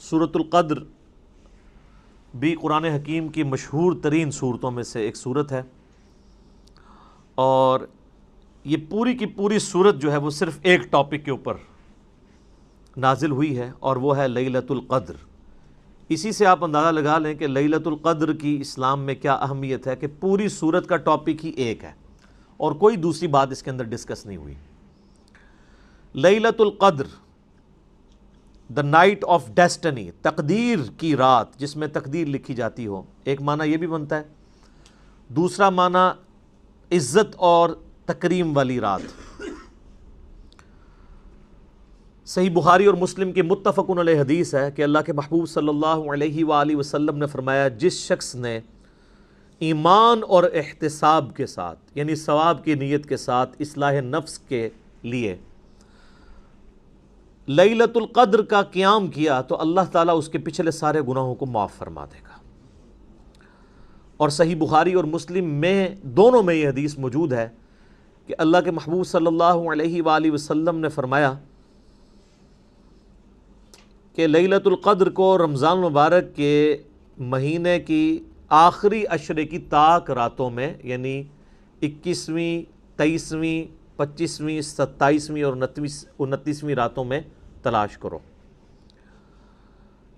سورۃ القدر بھی قرآن حکیم کی مشہور ترین صورتوں میں سے ایک صورت ہے، اور یہ پوری کی پوری صورت جو ہے وہ صرف ایک ٹاپک کے اوپر نازل ہوئی ہے، اور وہ ہے لیلۃ القدر۔ اسی سے آپ اندازہ لگا لیں کہ لیلۃ القدر کی اسلام میں کیا اہمیت ہے کہ پوری صورت کا ٹاپک ہی ایک ہے اور کوئی دوسری بات اس کے اندر ڈسکس نہیں ہوئی۔ لیلۃ القدر، دا نائٹ آف ڈیسٹنی، تقدیر کی رات جس میں تقدیر لکھی جاتی ہو، ایک معنی یہ بھی بنتا ہے۔ دوسرا معنی عزت اور تکریم والی رات۔ صحیح بخاری اور مسلم کی متفقن علیہ حدیث ہے کہ اللہ کے محبوب صلی اللہ علیہ وآلہ وسلم نے فرمایا، جس شخص نے ایمان اور احتساب کے ساتھ، یعنی ثواب کی نیت کے ساتھ، اصلاح نفس کے لیے لیلۃ القدر کا قیام کیا تو اللہ تعالیٰ اس کے پچھلے سارے گناہوں کو معاف فرما دے گا۔ اور صحیح بخاری اور مسلم میں دونوں میں یہ حدیث موجود ہے کہ اللہ کے محبوب صلی اللہ علیہ وآلہ وسلم نے فرمایا کہ لیلۃ القدر کو رمضان مبارک کے مہینے کی آخری عشرے کی طاق راتوں میں، یعنی 21ویں، 23ویں، 25ویں، 27ویں اور 29ویں راتوں میں تلاش کرو۔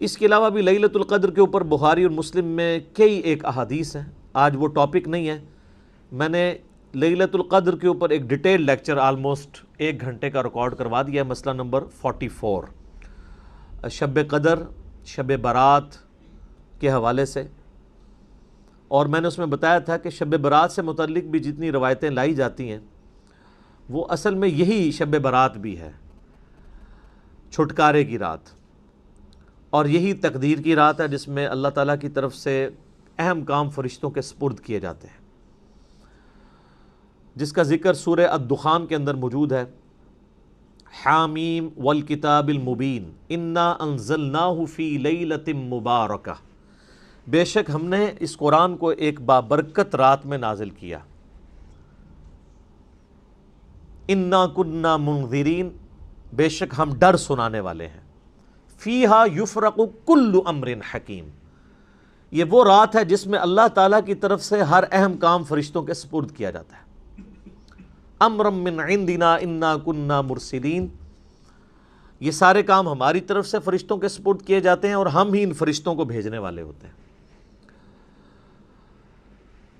اس کے علاوہ بھی لیلۃ القدر کے اوپر بخاری اور مسلم میں کئی ایک احادیث ہیں۔ آج وہ ٹاپک نہیں ہے، میں نے لیلۃ القدر کے اوپر ایک ڈیٹیل لیکچر آلموسٹ 1 گھنٹے کا ریکارڈ کروا دیا ہے، مسئلہ نمبر 44، شب قدر، شب برات کے حوالے سے۔ اور میں نے اس میں بتایا تھا کہ شب برات سے متعلق بھی جتنی روایتیں لائی جاتی ہیں وہ اصل میں یہی شب برات بھی ہے، چھٹکارے کی رات، اور یہی تقدیر کی رات ہے جس میں اللہ تعالیٰ کی طرف سے اہم کام فرشتوں کے سپرد کیے جاتے ہیں، جس کا ذکر سورہ الدخان کے اندر موجود ہے۔ حامیم والکتاب المبین انا انزلناہ فی لیلۃ مبارکہ، بے شک ہم نے اس قرآن کو ایک بابرکت رات میں نازل کیا۔ انا کنا منذرین، بے شک ہم ڈر سنانے والے ہیں۔ فیہا یفرق کل امر حکیم، یہ وہ رات ہے جس میں اللہ تعالیٰ کی طرف سے ہر اہم کام فرشتوں کے سپرد کیا جاتا ہے۔ امرا من عندنا انا کنا مرسلین، یہ سارے کام ہماری طرف سے فرشتوں کے سپرد کیے جاتے ہیں اور ہم ہی ان فرشتوں کو بھیجنے والے ہوتے ہیں۔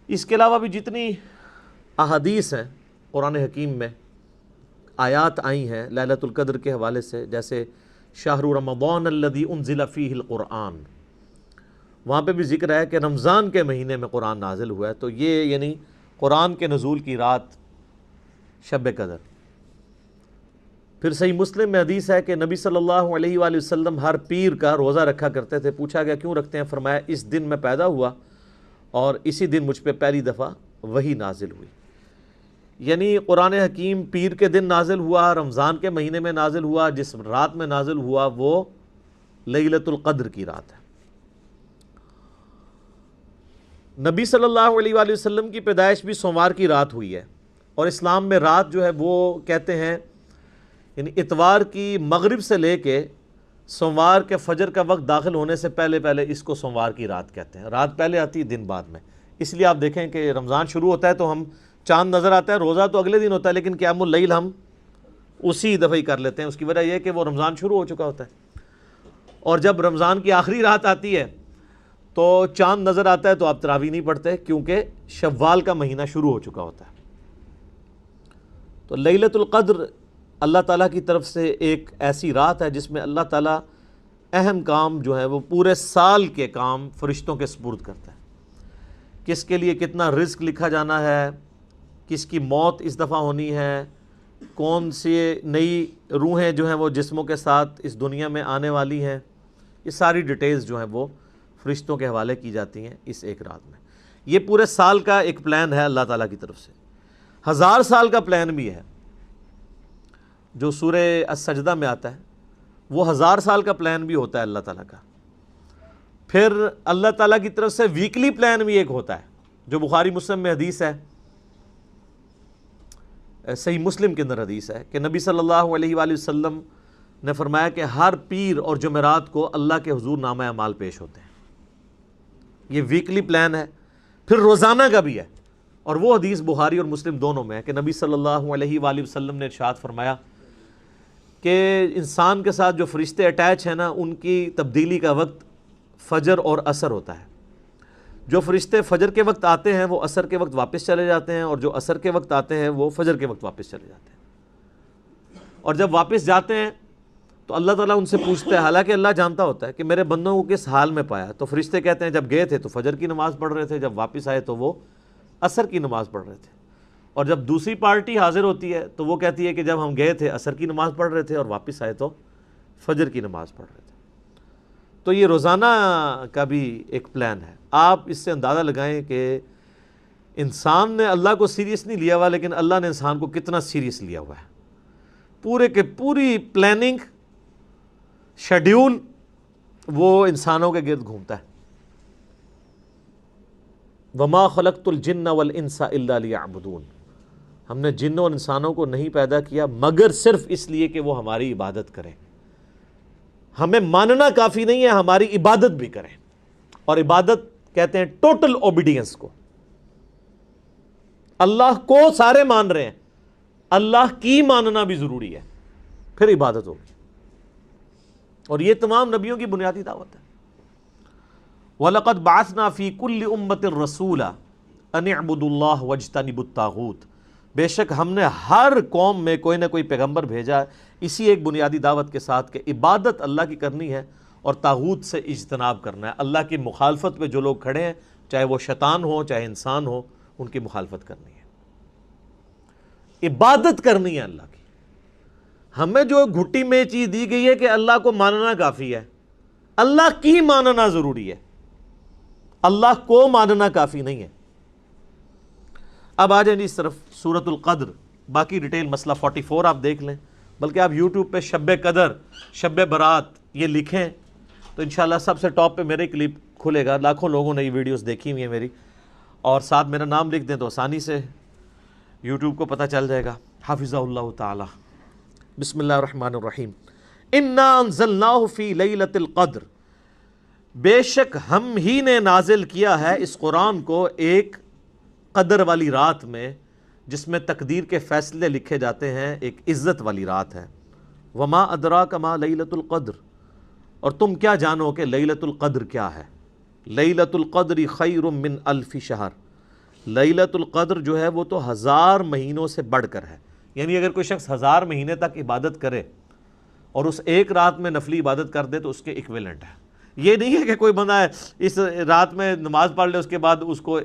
اس کے علاوہ بھی جتنی احادیث ہیں قرآن حکیم میں، آیات آئی ہیں لیلۃ القدر کے حوالے سے، جیسے شہر رمضان الذی انزل فیہ القرآن، وہاں پہ بھی ذکر ہے کہ رمضان کے مہینے میں قرآن نازل ہوا ہے، تو یہ یعنی قرآن کے نزول کی رات شب قدر۔ پھر صحیح مسلم میں حدیث ہے کہ نبی صلی اللہ علیہ وآلہ وسلم ہر پیر کا روزہ رکھا کرتے تھے۔ پوچھا گیا کیوں رکھتے ہیں؟ فرمایا اس دن میں پیدا ہوا اور اسی دن مجھ پہ پہلی دفعہ وحی نازل ہوئی۔ یعنی قرآن حکیم پیر کے دن نازل ہوا، رمضان کے مہینے میں نازل ہوا، جس رات میں نازل ہوا وہ لیلۃ القدر کی رات ہے۔ نبی صلی اللہ علیہ وآلہ وسلم کی پیدائش بھی سوموار کی رات ہوئی ہے، اور اسلام میں رات جو ہے وہ کہتے ہیں یعنی اتوار کی مغرب سے لے کے سوموار کے فجر کا وقت داخل ہونے سے پہلے پہلے اس کو سوموار کی رات کہتے ہیں۔ رات پہلے آتی ہے، دن بعد میں۔ اس لیے آپ دیکھیں کہ رمضان شروع ہوتا ہے تو ہم چاند نظر آتا ہے، روزہ تو اگلے دن ہوتا ہے، لیکن قیام اللیل ہم اسی دفعہ ہی کر لیتے ہیں۔ اس کی وجہ یہ ہے کہ وہ رمضان شروع ہو چکا ہوتا ہے، اور جب رمضان کی آخری رات آتی ہے تو چاند نظر آتا ہے تو آپ تراویح نہیں پڑھتے، کیونکہ شوال کا مہینہ شروع ہو چکا ہوتا ہے۔ تو لیلۃ القدر اللہ تعالیٰ کی طرف سے ایک ایسی رات ہے جس میں اللہ تعالیٰ اہم کام جو ہے وہ پورے سال کے کام فرشتوں کے سپرد کرتا ہے۔ کس کے لیے کتنا رزق لکھا جانا ہے، کس کی موت اس دفعہ ہونی ہے، کون سی نئی روحیں جو ہیں وہ جسموں کے ساتھ اس دنیا میں آنے والی ہیں، یہ ساری ڈیٹیلز جو ہیں وہ فرشتوں کے حوالے کی جاتی ہیں اس ایک رات میں۔ یہ پورے سال کا ایک پلان ہے اللہ تعالیٰ کی طرف سے۔ 1000 سال کا پلان بھی ہے جو سورہ السجدہ میں آتا ہے، وہ 1000 سال کا پلان بھی ہوتا ہے اللہ تعالیٰ کا۔ پھر اللہ تعالیٰ کی طرف سے ویکلی پلان بھی ایک ہوتا ہے، جو بخاری مسلم میں حدیث ہے، صحیح مسلم کے اندر حدیث ہے کہ نبی صلی اللہ علیہ وآلہ وسلم نے فرمایا کہ ہر پیر اور جمعرات کو اللہ کے حضور نامہ اعمال پیش ہوتے ہیں. یہ ویکلی پلان ہے. پھر روزانہ کا بھی ہے، اور وہ حدیث بخاری اور مسلم دونوں میں ہے کہ نبی صلی اللہ علیہ وآلہ وسلم نے ارشاد فرمایا کہ انسان کے ساتھ جو فرشتے اٹیچ ہیں نا، ان کی تبدیلی کا وقت فجر اور عصر ہوتا ہے. جو فرشتے فجر کے وقت آتے ہیں وہ عصر کے وقت واپس چلے جاتے ہیں، اور جو عصر کے وقت آتے ہیں وہ فجر کے وقت واپس چلے جاتے ہیں. اور جب واپس جاتے ہیں تو اللہ تعالیٰ ان سے پوچھتا ہے، حالانکہ اللہ جانتا ہوتا ہے کہ میرے بندوں کو کس حال میں پایا. تو فرشتے کہتے ہیں جب گئے تھے تو فجر کی نماز پڑھ رہے تھے، جب واپس آئے تو وہ عصر کی نماز پڑھ رہے تھے. اور جب دوسری پارٹی حاضر ہوتی ہے تو وہ کہتی ہے کہ جب ہم گئے تھے عصر کی نماز پڑھ رہے تھے، اور واپس آئے تو فجر کی نماز پڑھ رہے تھے. تو یہ روزانہ کا بھی ایک پلان ہے. آپ اس سے اندازہ لگائیں کہ انسان نے اللہ کو سیریس نہیں لیا ہوا، لیکن اللہ نے انسان کو کتنا سیریس لیا ہوا ہے. پورے کے پوری پلاننگ، شیڈیول وہ انسانوں کے گرد گھومتا ہے. وَمَا خَلَقْتُ الْجِنَّ وَالْإِنسَ إِلَّا لِيَعْبُدُونَ. ہم نے جنوں اور انسانوں کو نہیں پیدا کیا مگر صرف اس لیے کہ وہ ہماری عبادت کریں. ہمیں ماننا کافی نہیں ہے، ہماری عبادت بھی کریں. اور عبادت کہتے ہیں ٹوٹل اوبیڈینس کو. اللہ کو سارے مان رہے ہیں، اللہ کی ماننا بھی ضروری ہے، پھر عبادت ہوگی. اور یہ تمام نبیوں کی بنیادی دعوت ہے. وَلَقَدْ بَعَثْنَا فِي كُلِّ أُمَّةٍ رَسُولًا أَنِ اعْبُدُوا اللَّهَ وَاجْتَنِبُوا الطَّاغُوتَ. بے شک ہم نے ہر قوم میں کوئی نہ کوئی پیغمبر بھیجا اسی ایک بنیادی دعوت کے ساتھ کہ عبادت اللہ کی کرنی ہے اور طاغوت سے اجتناب کرنا ہے. اللہ کی مخالفت پہ جو لوگ کھڑے ہیں، چاہے وہ شیطان ہو چاہے انسان ہو، ان کی مخالفت کرنی ہے، عبادت کرنی ہے اللہ کی. ہمیں جو گھٹی میں چیز دی گئی ہے کہ اللہ کو ماننا کافی ہے، اللہ کی ماننا ضروری ہے، اللہ کو ماننا کافی نہیں ہے. اب آ جائیں جی اس طرف سورۃ القدر. باقی ڈیٹیل مسئلہ 44 آپ دیکھ لیں، بلکہ آپ یوٹیوب پہ شب قدر، شب برات یہ لکھیں تو انشاءاللہ سب سے ٹاپ پہ میرے کلپ کھلے گا. لاکھوں لوگوں نے یہ ویڈیوز دیکھی ہوئی ہیں میری، اور ساتھ میرا نام لکھ دیں تو آسانی سے یوٹیوب کو پتہ چل جائے گا. حافظہ اللہ تعالی. بسم اللہ الرحمن الرحیم. انا انزلناہ فی لیلۃ القدر. بے شک ہم ہی نے نازل کیا ہے اس قرآن کو ایک قدر والی رات میں، جس میں تقدیر کے فیصلے لکھے جاتے ہیں، ایک عزت والی رات ہے. وما ادراک ما لیلۃ القدر. اور تم کیا جانو کہ لیلۃ القدر کیا ہے. لیلۃ القدر خیر من الف شہر. لیلۃ القدر جو ہے وہ تو 1000 مہینوں سے بڑھ کر ہے. یعنی اگر کوئی شخص 1000 مہینے تک عبادت کرے اور اس ایک رات میں نفلی عبادت کر دے تو اس کے ایکویلنٹ ہے. یہ نہیں ہے کہ کوئی بندہ ہے اس رات میں نماز پڑھ لے، اس کے بعد اس کو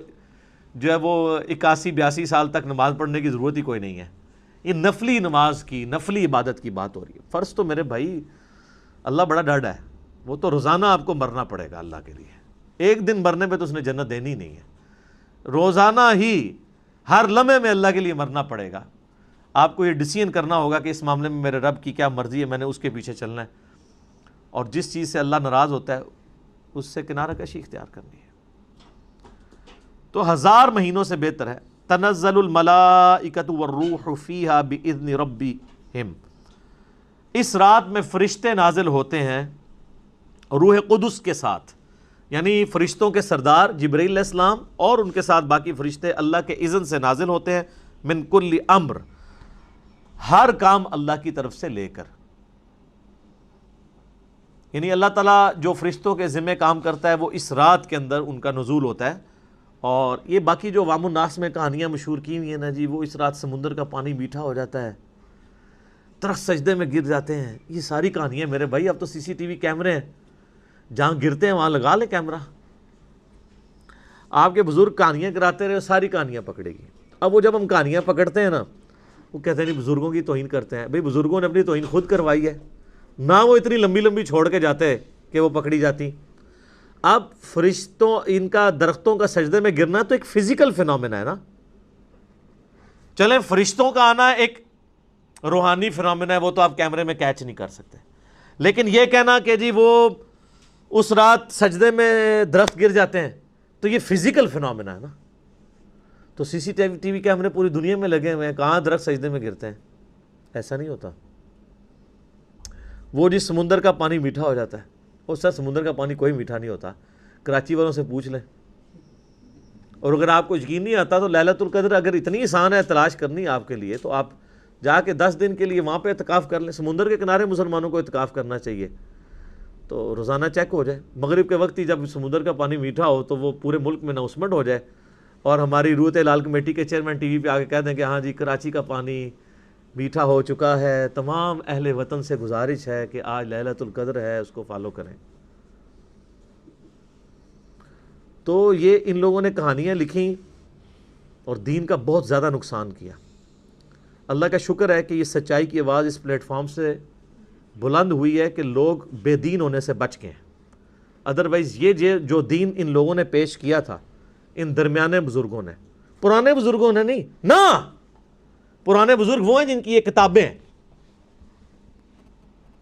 جو ہے وہ 81-82 سال تک نماز پڑھنے کی ضرورت ہی کوئی نہیں ہے. یہ نفلی نماز کی، نفلی عبادت کی بات ہو رہی ہے. فرض تو میرے بھائی اللہ بڑا ڈرڈ ہے، وہ تو روزانہ آپ کو مرنا پڑے گا اللہ کے لیے. ایک دن مرنے پہ تو اس نے جنت دینی نہیں ہے، روزانہ ہی ہر لمحے میں اللہ کے لیے مرنا پڑے گا. آپ کو یہ ڈیسیژن کرنا ہوگا کہ اس معاملے میں میرے رب کی کیا مرضی ہے، میں نے اس کے پیچھے چلنا ہے، اور جس چیز سے اللہ ناراض ہوتا ہے اس سے کنارہ کشی اختیار کرنی ہے. تو 1000 مہینوں سے بہتر ہے. تنزل الملائکۃ والروح فیہا باذن ربہم. اس رات میں فرشتے نازل ہوتے ہیں روح قدس کے ساتھ، یعنی فرشتوں کے سردار جبرائیل علیہ السلام اور ان کے ساتھ باقی فرشتے اللہ کے اذن سے نازل ہوتے ہیں. من کل امر، ہر کام اللہ کی طرف سے لے کر. یعنی اللہ تعالیٰ جو فرشتوں کے ذمہ کام کرتا ہے وہ اس رات کے اندر ان کا نزول ہوتا ہے. اور یہ باقی جو عوام الناس میں کہانیاں مشہور کی ہوئی ہیں نا جی، وہ اس رات سمندر کا پانی میٹھا ہو جاتا ہے، درخت سجدے میں گر جاتے ہیں، یہ ساری کہانیاں میرے بھائی. اب تو CCTV کیمرے ہیں، جہاں گرتے ہیں وہاں لگا لیں کیمرہ. آپ کے بزرگ کہانیاں کراتے رہے، ساری کہانیاں پکڑے گی. اب وہ جب ہم کہانیاں پکڑتے ہیں نا، وہ کہتے ہیں نہیں بزرگوں کی توہین کرتے ہیں. بھئی بزرگوں نے اپنی توہین خود کروائی ہے، نہ وہ اتنی لمبی لمبی چھوڑ کے جاتے کہ وہ پکڑی جاتی. اب فرشتوں ان کا درختوں کا سجدے میں گرنا تو ایک فزیکل فینومینا ہے نا. چلیں فرشتوں کا آنا ایک روحانی فینومینا ہے، وہ تو آپ کیمرے میں کیچ نہیں کر سکتے. لیکن یہ کہنا کہ جی وہ اس رات سجدے میں درخت گر جاتے ہیں تو یہ فزیکل فینومینا ہے نا. تو CCTV کیمرے پوری دنیا میں لگے ہوئے ہیں، کہاں درخت سجدے میں گرتے ہیں؟ ایسا نہیں ہوتا. وہ جس سمندر کا پانی میٹھا ہو جاتا ہے، اور سر سمندر کا پانی کوئی میٹھا نہیں ہوتا، کراچی والوں سے پوچھ لیں۔ اور اگر آپ کو یقین نہیں آتا تو لیلۃ القدر اگر اتنی آسان ہے تلاش کرنی آپ کے لیے، تو آپ جا کے 10 دن کے لیے وہاں پہ اعتکاف کر لیں۔ سمندر کے کنارے مسلمانوں کو اعتکاف کرنا چاہیے، تو روزانہ چیک ہو جائے، مغرب کے وقت ہی جب سمندر کا پانی میٹھا ہو تو وہ پورے ملک میں اناؤنسمنٹ ہو جائے، اور ہماری روحت لال کمیٹی کے چیئرمین ٹی وی پہ آ کے کہہ دیں کہ ہاں جی کراچی کا پانی میٹھا ہو چکا ہے، تمام اہل وطن سے گزارش ہے کہ آج لیلۃ القدر ہے، اس کو فالو کریں۔ تو یہ ان لوگوں نے کہانیاں لکھیں اور دین کا بہت زیادہ نقصان کیا۔ اللہ کا شکر ہے کہ یہ سچائی کی آواز اس پلیٹ فارم سے بلند ہوئی ہے کہ لوگ بے دین ہونے سے بچ گئے ہیں، ادروائز یہ جو دین ان لوگوں نے پیش کیا تھا، ان درمیانے بزرگوں نے، پرانے بزرگوں نے نہیں نا، پرانے بزرگ وہ ہیں جن کی یہ کتابیں ہیں،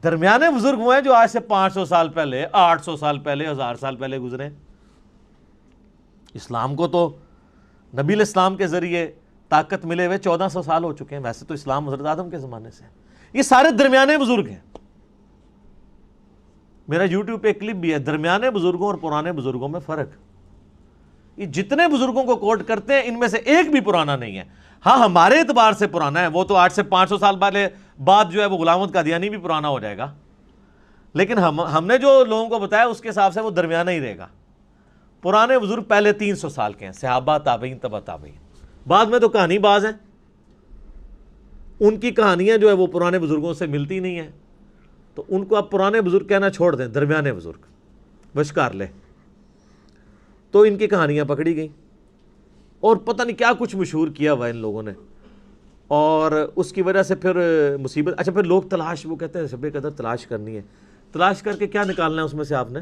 درمیانے بزرگ وہ ہیں جو آج سے 500 سال پہلے، 800 سال پہلے، 1000 سال پہلے گزرے۔ اسلام کو تو نبی علیہ السلام کے ذریعے طاقت ملے ہوئے 1400 سال ہو چکے ہیں، ویسے تو اسلام حضرت آدم کے زمانے سے، یہ سارے درمیانے بزرگ ہیں۔ میرا یوٹیوب پہ ایک کلپ بھی ہے، درمیانے بزرگوں اور پرانے بزرگوں میں فرق۔ یہ جتنے بزرگوں کو کوٹ کرتے ہیں ان میں سے ایک بھی پرانا نہیں ہے۔ ہاں ہمارے اعتبار سے پرانا ہے، وہ تو 8 سے 500 سال بعد جو ہے وہ غلام احمد قادیانی بھی پرانا ہو جائے گا، لیکن ہم نے جو لوگوں کو بتایا اس کے حساب سے وہ درمیانہ ہی رہے گا۔ پرانے بزرگ پہلے 300 سال کے ہیں، صحابہ، تابعین، تبع تابعین، بعد میں تو کہانی باز ہیں، ان کی کہانیاں جو ہے وہ پرانے بزرگوں سے ملتی نہیں ہیں، تو ان کو آپ پرانے بزرگ کہنا چھوڑ دیں، درمیانے بزرگ بشکار لیں۔ تو ان کی کہانیاں پکڑی گئیں اور پتہ نہیں کیا کچھ مشہور کیا ہوا ان لوگوں نے، اور اس کی وجہ سے پھر مصیبت۔ اچھا پھر لوگ تلاش، وہ کہتے ہیں شب قدر تلاش کرنی ہے، تلاش کر کے کیا نکالنا ہے اس میں سے؟ آپ نے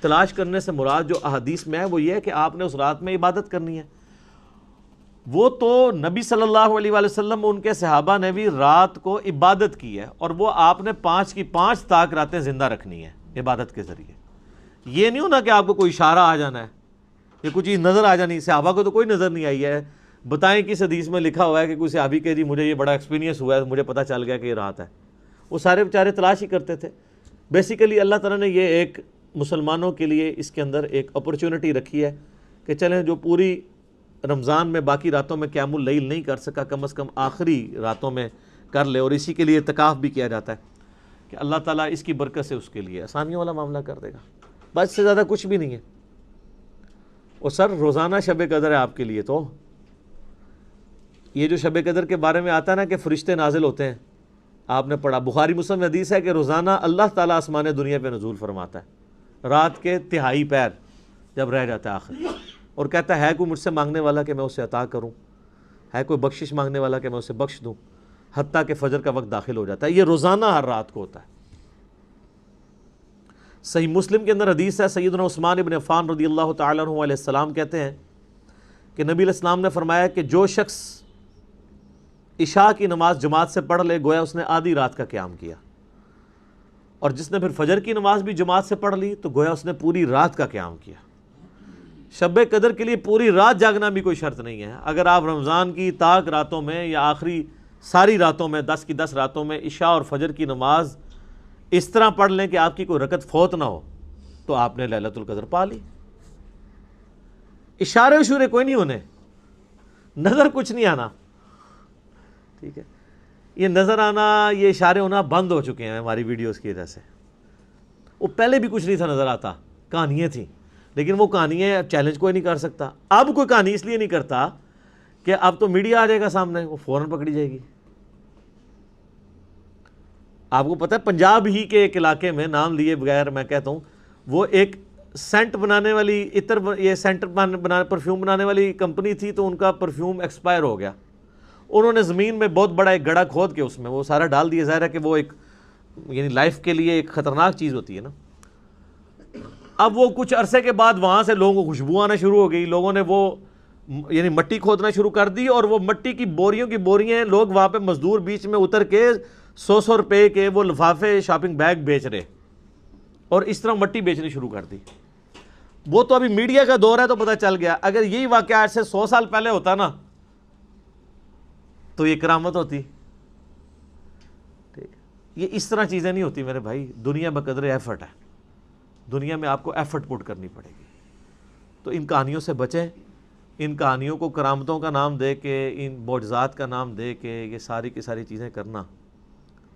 تلاش کرنے سے مراد جو احادیث میں ہے وہ یہ ہے کہ آپ نے اس رات میں عبادت کرنی ہے۔ وہ تو نبی صلی اللہ علیہ وآلہ وسلم، ان کے صحابہ نے بھی رات کو عبادت کی ہے، اور وہ آپ نے 5 کی 5 تاک راتیں زندہ رکھنی ہے عبادت کے ذریعے۔ یہ نہیں ہونا کہ آپ کو کوئی اشارہ آ جانا ہے یا کچھ چیز نظر آ جانی۔ صحابہ کو تو کوئی نظر نہیں آئی ہے، بتائیں کس حدیث میں لکھا ہوا ہے کہ کوئی صحابی کہ جی مجھے یہ بڑا ایکسپیرینس ہوا ہے، مجھے پتہ چل گیا کہ یہ رات ہے۔ وہ سارے بیچارے تلاش ہی کرتے تھے۔ بیسیکلی اللہ تعالیٰ نے یہ ایک مسلمانوں کے لیے اس کے اندر ایک اپرچونٹی رکھی ہے کہ چلیں جو پوری رمضان میں باقی راتوں میں قیام اللیل نہیں کر سکا، کم از کم آخری راتوں میں کر لے، اور اسی کے لیے اعتکاف بھی کیا جاتا ہے کہ اللہ تعالیٰ اس کی برکت سے اس کے لیے آسانیوں والا معاملہ کر دے گا، بس اس سے زیادہ کچھ بھی نہیں ہے۔ اور سر روزانہ شب قدر ہے آپ کے لیے، تو یہ جو شب قدر کے بارے میں آتا ہے نا کہ فرشتے نازل ہوتے ہیں، آپ نے پڑھا بخاری مسلم میں حدیث ہے کہ روزانہ اللہ تعالیٰ آسمان دنیا پہ نزول فرماتا ہے، رات کے تہائی پیر جب رہ جاتا ہے آخر، اور کہتا ہے کوئی مجھ سے مانگنے والا کہ میں اسے عطا کروں، ہے کوئی بخشش مانگنے والا کہ میں اسے بخش دوں، حتیٰ کہ فجر کا وقت داخل ہو جاتا ہے۔ یہ روزانہ ہر رات کو ہوتا ہے۔ صحیح مسلم کے اندر حدیث ہے، سیدنا عثمان ابن عفان رضی اللہ تعالیٰ عنہ علیہ السلام کہتے ہیں کہ نبی علیہ السلام نے فرمایا کہ جو شخص عشاء کی نماز جماعت سے پڑھ لے گویا اس نے آدھی رات کا قیام کیا، اور جس نے پھر فجر کی نماز بھی جماعت سے پڑھ لی تو گویا اس نے پوری رات کا قیام کیا۔ شب قدر کے لیے پوری رات جاگنا بھی کوئی شرط نہیں ہے۔ اگر آپ رمضان کی طاق راتوں میں یا آخری ساری راتوں میں 10 کی 10 راتوں میں عشاء اور فجر کی نماز اس طرح پڑھ لیں کہ آپ کی کوئی رکعت فوت نہ ہو تو آپ نے لیلۃ القدر پا لی۔ اشارے اشورے کوئی نہیں ہونے، نظر کچھ نہیں آنا، ٹھیک ہے؟ یہ نظر آنا، یہ اشارے ہونا بند ہو چکے ہیں ہماری ویڈیوز کی وجہ سے۔ وہ پہلے بھی کچھ نہیں تھا نظر آتا، کہانیاں تھیں، لیکن وہ کہانیاں چیلنج کوئی نہیں کر سکتا۔ اب کوئی کہانی اس لیے نہیں کرتا کہ اب تو میڈیا آ جائے گا سامنے، وہ فوراً پکڑی جائے گی۔ آپ کو پتہ ہے پنجاب ہی کے ایک علاقے میں، نام لیے بغیر میں کہتا ہوں، وہ ایک سینٹ بنانے والی یہ سینٹ پرفیوم بنانے والی کمپنی تھی، تو ان کا پرفیوم ایکسپائر ہو گیا۔ انہوں نے زمین میں بہت بڑا ایک گڑھا کھود کے اس میں وہ سارا ڈال دیا۔ ظاہر ہے کہ وہ ایک یعنی لائف کے لیے ایک خطرناک چیز ہوتی ہے نا۔ اب وہ کچھ عرصے کے بعد وہاں سے لوگوں کو خوشبو آنا شروع ہو گئی، لوگوں نے وہ یعنی مٹی کھودنا شروع کر دی، اور وہ مٹی کی بوریوں کی بوریاں لوگ وہاں پہ مزدور بیچ میں اتر کے 100 روپے کے وہ لفافے شاپنگ بیگ بیچ رہے، اور اس طرح مٹی بیچنی شروع کر دی۔ وہ تو ابھی میڈیا کا دور ہے تو پتہ چل گیا، اگر یہی واقعہ آج سے 100 سال پہلے ہوتا نا تو یہ کرامت ہوتی، ٹھیک۔ یہ اس طرح چیزیں نہیں ہوتی میرے بھائی. دنیا بقدر ایفرٹ ہے, دنیا میں آپ کو ایفرٹ پٹ کرنی پڑے گی. تو ان کہانیوں سے بچیں. ان کہانیوں کو کرامتوں کا نام دے کے, ان معجزات کا نام دے کے یہ ساری کی ساری چیزیں کرنا,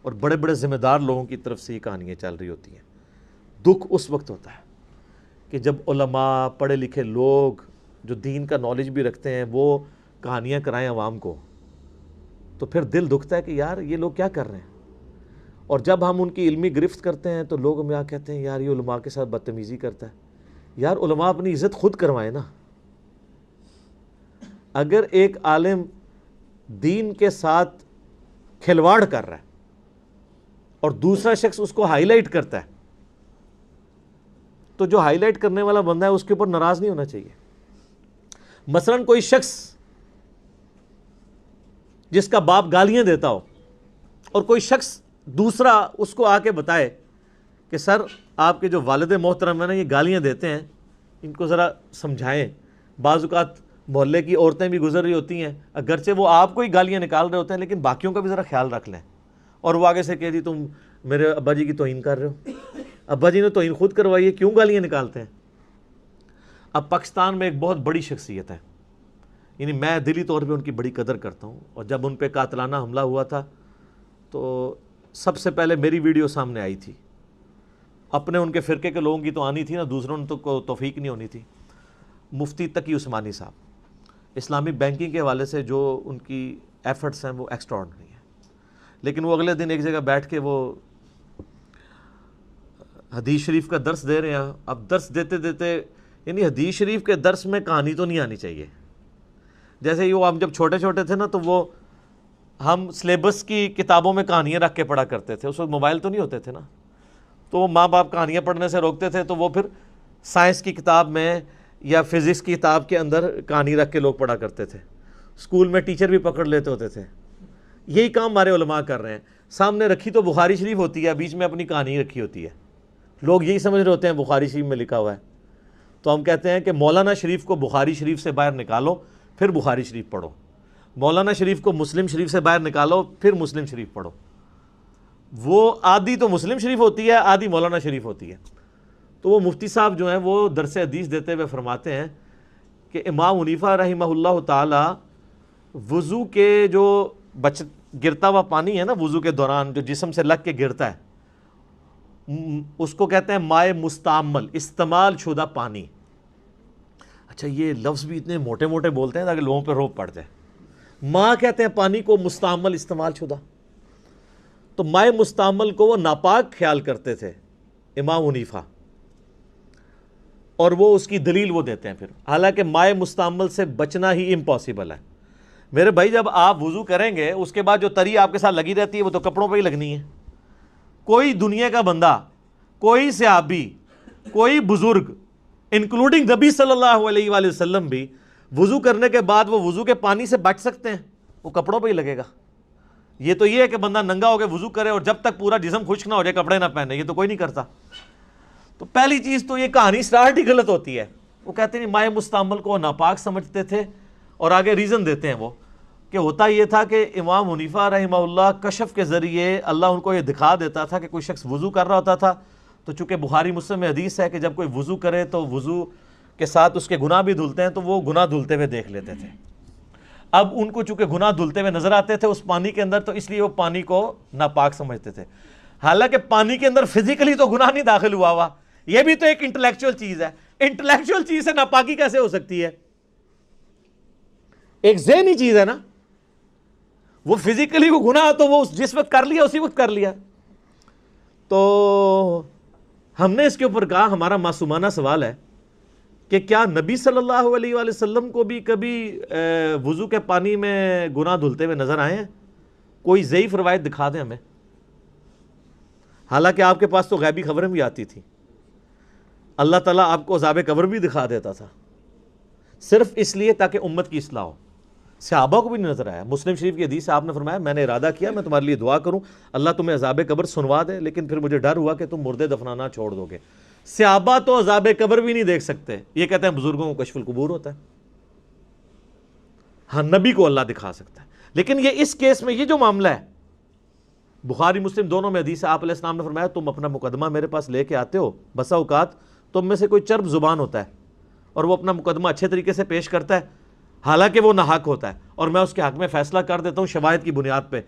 اور بڑے بڑے ذمہ دار لوگوں کی طرف سے یہ کہانیاں چل رہی ہوتی ہیں. دکھ اس وقت ہوتا ہے کہ جب علماء, پڑھے لکھے لوگ جو دین کا نالج بھی رکھتے ہیں وہ کہانیاں کرائیں عوام کو, تو پھر دل دکھتا ہے کہ یار یہ لوگ کیا کر رہے ہیں. اور جب ہم ان کی علمی گرفت کرتے ہیں تو لوگ ہمیں کہتے ہیں یار یہ علماء کے ساتھ بدتمیزی کرتا ہے. یار علماء اپنی عزت خود کروائیں نا. اگر ایک عالم دین کے ساتھ کھلواڑ کر رہا ہے اور دوسرا شخص اس کو ہائی لائٹ کرتا ہے, تو جو ہائی لائٹ کرنے والا بندہ ہے اس کے اوپر ناراض نہیں ہونا چاہیے. مثلا کوئی شخص جس کا باپ گالیاں دیتا ہو اور کوئی شخص دوسرا اس کو آ کے بتائے کہ سر آپ کے جو والد محترم ہیں نا یہ گالیاں دیتے ہیں, ان کو ذرا سمجھائیں. بعض اوقات محلے کی عورتیں بھی گزر رہی ہوتی ہیں, اگرچہ وہ آپ کو ہی گالیاں نکال رہے ہوتے ہیں لیکن باقیوں کا بھی ذرا خیال رکھ لیں. اور وہ آگے سے کہ جی تم میرے ابا جی کی توہین کر رہے ہو. ابا جی نے توہین خود کروائی ہے, کیوں گالیاں نکالتے ہیں؟ اب پاکستان میں ایک بہت بڑی شخصیت ہے, یعنی میں دلی طور پہ ان کی بڑی قدر کرتا ہوں, اور جب ان پہ قاتلانہ حملہ ہوا تھا تو سب سے پہلے میری ویڈیو سامنے آئی تھی. اپنے ان کے فرقے کے لوگوں کی تو آنی تھی نا, دوسروں نے تو توفیق نہیں ہونی تھی. مفتی تقی عثمانی صاحب, اسلامی بینکنگ کے حوالے سے جو ان کی ایفرٹس ہیں وہ ایکسٹراڈنری ہیں. لیکن وہ اگلے دن ایک جگہ بیٹھ کے وہ حدیث شریف کا درس دے رہے ہیں. اب درس دیتے دیتے یعنی حدیث شریف کے درس میں کہانی تو نہیں آنی چاہیے. جیسے یہ ہم جب چھوٹے چھوٹے تھے نا تو وہ ہم سلیبس کی کتابوں میں کہانیاں رکھ کے پڑھا کرتے تھے. اس وقت موبائل تو نہیں ہوتے تھے نا, تو ماں باپ کہانیاں پڑھنے سے روکتے تھے, تو وہ پھر سائنس کی کتاب میں یا فزکس کی کتاب کے اندر کہانی رکھ کے لوگ پڑھا کرتے تھے. اسکول میں ٹیچر بھی پکڑ لیتے ہوتے تھے. یہی کام ہمارے علماء کر رہے ہیں. سامنے رکھی تو بخاری شریف ہوتی ہے, بیچ میں اپنی کہانی رکھی ہوتی ہے. لوگ یہی سمجھ رہے ہوتے ہیں بخاری شریف میں لکھا ہوا ہے. تو ہم کہتے ہیں کہ مولانا شریف کو بخاری شریف سے باہر نکالو پھر بخاری شریف پڑھو, مولانا شریف کو مسلم شریف سے باہر نکالو پھر مسلم شریف پڑھو. وہ آدھی تو مسلم شریف ہوتی ہے, آدھی مولانا شریف ہوتی ہے. تو وہ مفتی صاحب جو ہیں وہ درس حدیث دیتے ہوئے فرماتے ہیں کہ امام حنیفہ رحمہ اللہ تعالی وضو کے جو گرتا ہوا پانی ہے نا, وضو کے دوران جو جسم سے لگ کے گرتا ہے, اس کو کہتے ہیں مائع مستعمل, استعمال شدہ پانی. اچھا یہ لفظ بھی اتنے موٹے موٹے بولتے ہیں تاکہ لوگوں پہ روب پڑ جائے. ماں کہتے ہیں پانی کو مستعمل, استعمال شدہ. تو مائع مستعمل کو وہ ناپاک خیال کرتے تھے امام حنیفہ, اور وہ اس کی دلیل وہ دیتے ہیں پھر, حالانکہ مائع مستعمل سے بچنا ہی امپاسبل ہے. میرے بھائی جب آپ وضو کریں گے اس کے بعد جو تری آپ کے ساتھ لگی رہتی ہے وہ تو کپڑوں پہ ہی لگنی ہے. کوئی دنیا کا بندہ, کوئی صحابی, کوئی بزرگ انکلوڈنگ نبی صلی اللہ علیہ وآلہ وسلم بھی وضو کرنے کے بعد وہ وضو کے پانی سے بچ سکتے ہیں؟ وہ کپڑوں پہ ہی لگے گا. یہ تو یہ ہے کہ بندہ ننگا ہو کے وضو کرے اور جب تک پورا جسم خشک نہ ہو جائے کپڑے نہ پہنے, یہ تو کوئی نہیں کرتا. تو پہلی چیز تو یہ کہانی سٹارٹ ہی غلط ہوتی ہے. وہ کہتے ہیں مائع مستعمل کو ناپاک سمجھتے تھے, اور آگے ریزن دیتے ہیں وہ کہ ہوتا یہ تھا کہ امام حنیفہ رحمہ اللہ کشف کے ذریعے اللہ ان کو یہ دکھا دیتا تھا کہ کوئی شخص وضو کر رہا ہوتا تھا, تو چونکہ بخاری مسلم میں حدیث ہے کہ جب کوئی وضو کرے تو وضو کے ساتھ اس کے گناہ بھی دھلتے ہیں, تو وہ گناہ دھلتے ہوئے دیکھ لیتے تھے. اب ان کو چونکہ گناہ دھلتے ہوئے نظر آتے تھے اس پانی کے اندر, تو اس لیے وہ پانی کو ناپاک سمجھتے تھے. حالانکہ پانی کے اندر فزیکلی تو گناہ نہیں داخل ہوا, یہ بھی تو ایک انٹلیکچوئل چیز ہے. انٹلیکچوئل چیز سے ناپاکی کیسے ہو سکتی ہے؟ ایک ذہنی چیز ہے نا. وہ فزیکلی وہ گناہ تو وہ جس وقت کر لیا اسی وقت کر لیا. تو ہم نے اس کے اوپر کہا, ہمارا معصومانہ سوال ہے کہ کیا نبی صلی اللہ علیہ وآلہ وسلم کو بھی کبھی وضو کے پانی میں گناہ دھلتے ہوئے نظر آئے ہیں؟ کوئی ضعیف روایت دکھا دیں ہمیں. حالانکہ آپ کے پاس تو غیبی خبریں بھی آتی تھیں. اللہ تعالیٰ آپ کو عذاب قبر بھی دکھا دیتا تھا, صرف اس لیے تاکہ امت کی اصلاح ہو. صحابہ کو بھی نہیں نظر آیا. مسلم شریف کی حدیث سے آپ نے فرمایا میں نے ارادہ کیا میں تمہارے لیے دعا کروں اللہ تمہیں عذاب قبر سنوا دے, لیکن پھر مجھے ڈر ہوا کہ تم مردے دفنانا چھوڑ دو گے. صحابہ تو عذاب قبر بھی نہیں دیکھ سکتے, یہ کہتے ہیں بزرگوں کو کشف القبور ہوتا ہے. ہاں نبی کو اللہ دکھا سکتا ہے, لیکن یہ اس کیس میں یہ جو معاملہ ہے بخاری مسلم دونوں میں حدیث ہے، آپ علیہ السلام نے فرمایا تم اپنا مقدمہ میرے پاس لے کے آتے ہو، بسا اوقات تم میں سے کوئی چرب زبان ہوتا ہے اور وہ اپنا مقدمہ اچھے طریقے سے پیش کرتا ہے حالانکہ وہ ناحق ہوتا ہے، اور میں اس کے حق میں فیصلہ کر دیتا ہوں شواہد کی بنیاد پہ.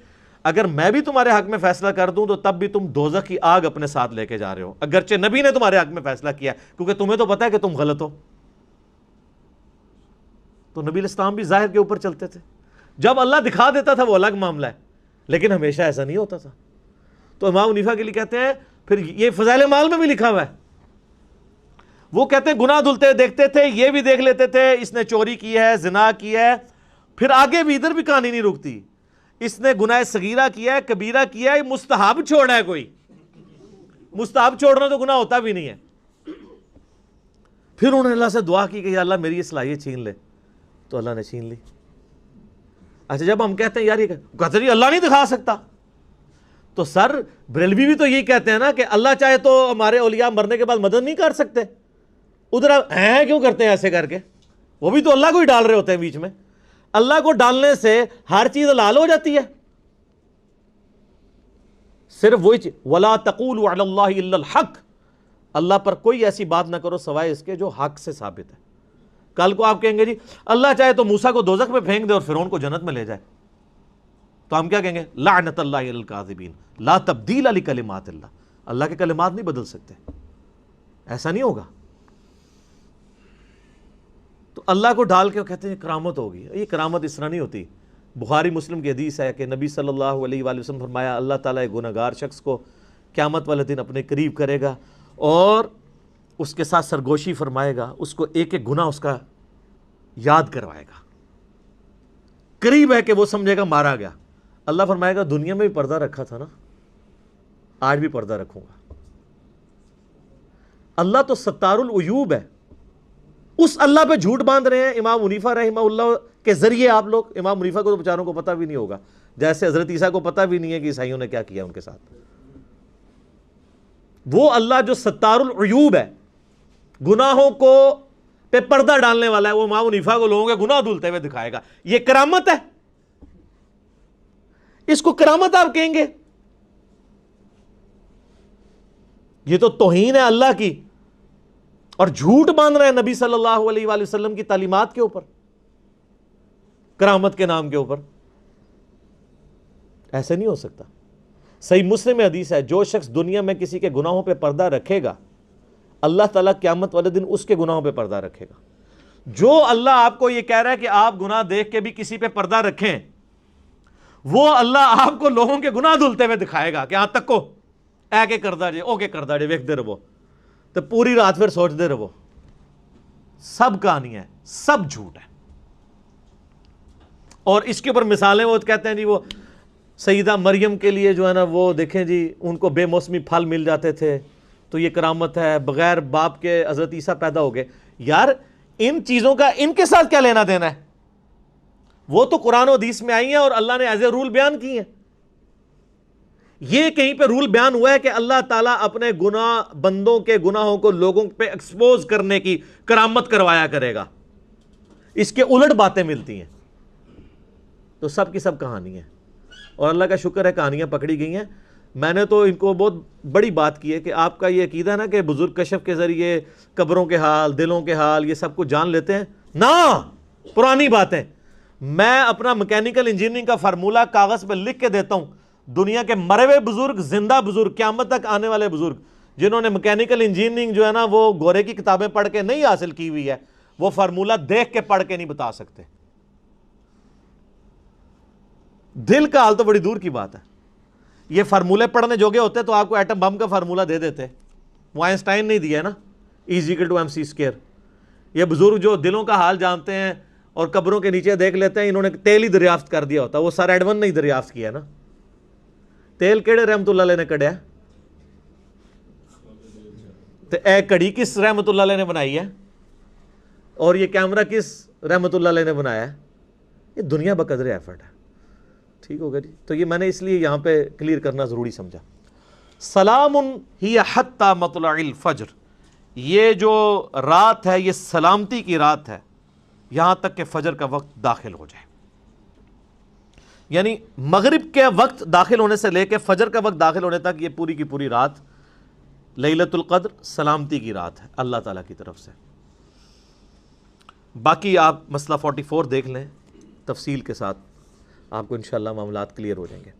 اگر میں بھی تمہارے حق میں فیصلہ کر دوں تو تب بھی تم دوزخ کی آگ اپنے ساتھ لے کے جا رہے ہو، اگرچہ نبی نے تمہارے حق میں فیصلہ کیا کیونکہ تمہیں تو پتہ ہے کہ تم غلط ہو. تو نبی الاسلام بھی ظاہر کے اوپر چلتے تھے، جب اللہ دکھا دیتا تھا وہ الگ معاملہ ہے، لیکن ہمیشہ ایسا نہیں ہوتا تھا. تو امام حنیفہ کے لیے کہتے ہیں، پھر یہ فضائل مال میں بھی لکھا ہوا ہے، وہ کہتے ہیں گناہ دھلتے دیکھتے تھے، یہ بھی دیکھ لیتے تھے اس نے چوری کی ہے، زنا کیا ہے، پھر آگے بھی ادھر بھی کہانی نہیں رکتی، اس نے گناہ صغیرہ کیا ہے، کبیرہ کیا ہے، مستحب چھوڑا ہے، کوئی مستحب چھوڑنا تو گناہ ہوتا بھی نہیں ہے. پھر انہوں نے اللہ سے دعا کی کہ یا اللہ میری یہ صلاحیت چھین لے، تو اللہ نے چھین لی. اچھا جب ہم کہتے ہیں یار یہ کہتے ہیں اللہ نہیں دکھا سکتا، تو سر بریلوی بھی تو یہی کہتے ہیں نا کہ اللہ چاہے تو ہمارے اولیاء مرنے کے بعد مدد نہیں کر سکتے. ادھر آپ کیوں کرتے ہیں ایسے کر کے؟ وہ بھی تو اللہ کو ہی ڈال رہے ہوتے ہیں بیچ میں. اللہ کو ڈالنے سے ہر چیز حلال ہو جاتی ہے. صرف وہی چیز وَلَا تَقُولُوا عَلَى اللَّهِ إِلَّا الْحَقِّ، اللہ پر کوئی ایسی بات نہ کرو سوائے اس کے جو حق سے ثابت ہے. کل کو آپ کہیں گے جی اللہ چاہے تو موسیٰ کو دوزخ میں پھینک دے اور فرعون کو جنت میں لے جائے، تو ہم کیا کہیں گے؟ لعنت اللہ علی الکاذبین لا تبدیل لکلمات اللہ، اللہ کے کلمات نہیں بدل سکتے، ایسا نہیں ہوگا. تو اللہ کو ڈال کے کہتے ہیں کرامت ہوگی. یہ کرامت اس طرح نہیں ہوتی. بخاری مسلم کی حدیث ہے کہ نبی صلی اللہ علیہ وآلہ وسلم فرمایا اللہ تعالیٰ ایک گنہگار شخص کو قیامت والے دن اپنے قریب کرے گا اور اس کے ساتھ سرگوشی فرمائے گا، اس کو ایک ایک گناہ اس کا یاد کروائے گا. قریب ہے کہ وہ سمجھے گا مارا گیا. اللہ فرمائے گا دنیا میں بھی پردہ رکھا تھا نا، آج بھی پردہ رکھوں گا. اللہ تو ستار العیوب ہے. اس اللہ پہ جھوٹ باندھ رہے ہیں امام حنیفہ رحمہ اللہ کے ذریعے. آپ لوگ امام حنیفہ کو تو بیچاروں کو پتہ بھی نہیں ہوگا، جیسے حضرت عیسیٰ کو پتہ بھی نہیں ہے کہ عیسائیوں نے کیا کیا ان کے ساتھ. وہ اللہ جو ستار العیوب ہے، گناہوں کو پہ پردہ ڈالنے والا ہے، وہ امام حنیفہ کو لوگوں کے گناہ دھلتے ہوئے دکھائے گا. یہ کرامت ہے، اس کو کرامت آپ کہیں گے؟ یہ تو توہین ہے اللہ کی، اور جھوٹ باندھ رہے ہیں نبی صلی اللہ علیہ وآلہ وسلم کی تعلیمات کے اوپر کرامت کے نام کے اوپر. ایسے نہیں ہو سکتا. صحیح مسلم میں حدیث ہے جو شخص دنیا میں کسی کے گناہوں پہ پردہ رکھے گا اللہ تعالیٰ قیامت والے دن اس کے گناہوں پہ پردہ رکھے گا. جو اللہ آپ کو یہ کہہ رہا ہے کہ آپ گناہ دیکھ کے بھی کسی پہ پردہ رکھیں، وہ اللہ آپ کو لوگوں کے گناہ دھلتے ہوئے دکھائے گا کہ ہاں تک کو اے کے کردہ جے او کے کردہ جے ویکھ دے رہو، تو پوری رات پھر سوچ دے رہو. سب کہانی ہے، سب جھوٹ ہے. اور اس کے اوپر مثالیں وہ کہتے ہیں جی وہ سیدہ مریم کے لیے جو ہے نا وہ دیکھیں جی ان کو بے موسمی پھل مل جاتے تھے تو یہ کرامت ہے، بغیر باپ کے حضرت عیسیٰ پیدا ہو گئے. یار ان چیزوں کا ان کے ساتھ کیا لینا دینا ہے؟ وہ تو قرآن و حدیث میں آئی ہیں اور اللہ نے ایز اے رول بیان کی ہیں. یہ کہیں پہ رول بیان ہوا ہے کہ اللہ تعالیٰ اپنے گناہ بندوں کے گناہوں کو لوگوں پہ ایکسپوز کرنے کی کرامت کروایا کرے گا. اس کے الٹ باتیں ملتی ہیں. تو سب کی سب کہانی ہے، اور اللہ کا شکر ہے کہانیاں پکڑی گئی ہیں. میں نے تو ان کو بہت بڑی بات کی ہے کہ آپ کا یہ عقیدہ ہے نا کہ بزرگ کشف کے ذریعے قبروں کے حال، دلوں کے حال، یہ سب کچھ جان لیتے ہیں. نہ، پرانی باتیں. میں اپنا میکینیکل انجینئرنگ کا فارمولہ کاغذ پہ لکھ کے دیتا ہوں. دنیا کے مرے ہوئے بزرگ، زندہ بزرگ، قیامت تک آنے والے بزرگ جنہوں نے میکینیکل انجینئرنگ جو ہے نا وہ گورے کی کتابیں پڑھ کے نہیں حاصل کی ہوئی ہے، وہ فارمولہ دیکھ کے پڑھ کے نہیں بتا سکتے. دل کا حال تو بڑی دور کی بات ہے. یہ فارمولے پڑھنے جوگے ہوتے تو آپ کو ایٹم بم کا فارمولہ دے دیتے. وہ آئنسٹائن نہیں دیا نا E=mc². یہ بزرگ جو دلوں کا حال جانتے ہیں اور قبروں کے نیچے دیکھ لیتے ہیں، انہوں نے تیل ہی دریافت کر دیا ہوتا. وہ سر ایڈون نے ہی دریافت کیا نا. تیل کیڑے رحمت اللہ علیہ نے کڑیا؟ تو اے کڑی کس رحمت اللہ علیہ نے بنائی ہے؟ اور یہ کیمرہ کس رحمت اللہ علیہ نے بنایا ہے؟ یہ دنیا بقدر ایفرٹ ہے. ٹھیک ہوگا جی. تو یہ میں نے اس لیے یہاں پہ کلیئر کرنا ضروری سمجھا. سلام ہی حتی مطلع الفجر، یہ جو رات ہے یہ سلامتی کی رات ہے یہاں تک کہ فجر کا وقت داخل ہو جائے. یعنی مغرب کے وقت داخل ہونے سے لے کے فجر کا وقت داخل ہونے تک یہ پوری کی پوری رات لیلۃ القدر سلامتی کی رات ہے اللہ تعالیٰ کی طرف سے۔ باقی آپ مسئلہ 44 دیکھ لیں تفصیل کے ساتھ، آپ کو انشاءاللہ معاملات کلیئر ہو جائیں گے۔